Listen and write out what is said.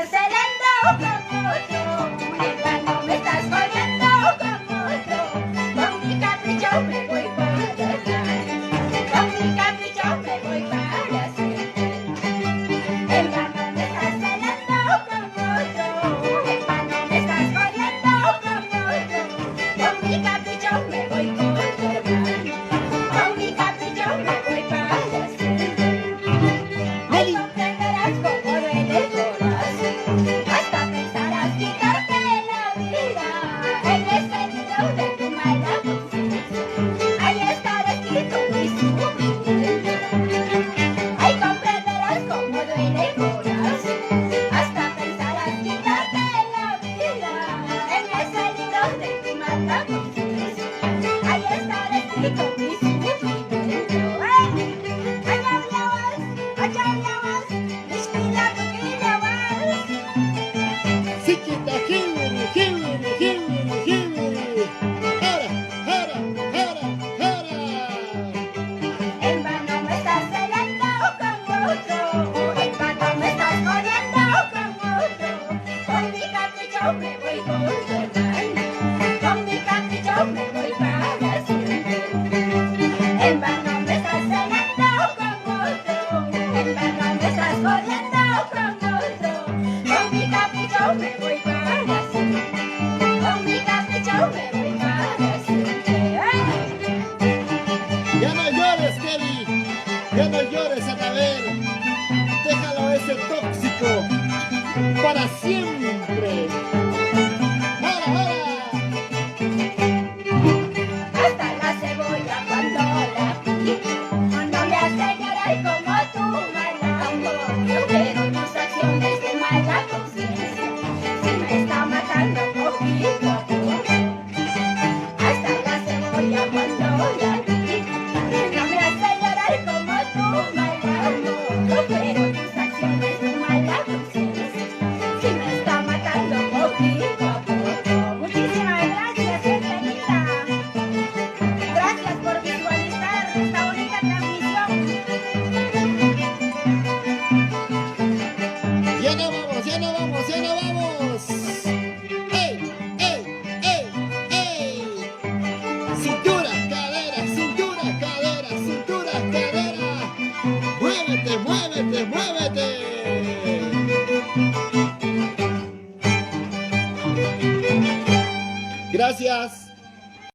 estás celando con otro, en vano me estás jodiendo con otro. Con mi capricho me voy para atrás, con mi capricho me voy para siempre. En vano me estás celando con otro, en vano me estás jodiendo con otro. Con mi capricho me voy con tu hermano, con mi capricho me voy para siempre. Ahí comprenderás cómo duele el corazón, hasta pensarás quitarte la vida. En ese libro de tu mala conciencia, ahí estará escrito mi sufrimiento. Ahí comprenderás cómo duele el corazón, hasta pensarás quitarte la vida. En ese libro de tu mala conciencia, ahí estará escrito mi sufrimiento. Chiquita, jibiri, jibiri, jibiri, jibiri. Jara, jara, jara, jara. En vano me estás celando con otro, en vano me estás jodiendo con otro. Con mi capricho me voy con tu hermana, con mi capricho me voy para siempre. En vano me estás celando con otro, en vano me estás jodiendo con otro. Con mi capricho me voy para siempre, con mi capricho me voy para siempre. Ya no llores, Kelly. Ya no llores, Anabel. Déjalo ese tóxico para siempre. ¡Jara, jara! Hasta la cebolla cuando la pico, no me hace llorar como tu mal amor, pero tus acciones de mala conciencia sí me está matando poquito a poco. Hasta la cebolla cuando la pico, no me hace llorar como tu mal amor, pero tus acciones de mala conciencia sí me está matando poquito a poco. Muchísimas gracias, gente linda. Gracias por visualizar esta bonita transmisión. Ya no vamos, ya no vamos, ya no vamos. ¡Ey, ey, ey, ey! Cintura, cadera, cintura, cadera, cintura, cadera. Muévete, muévete, muévete. Gracias.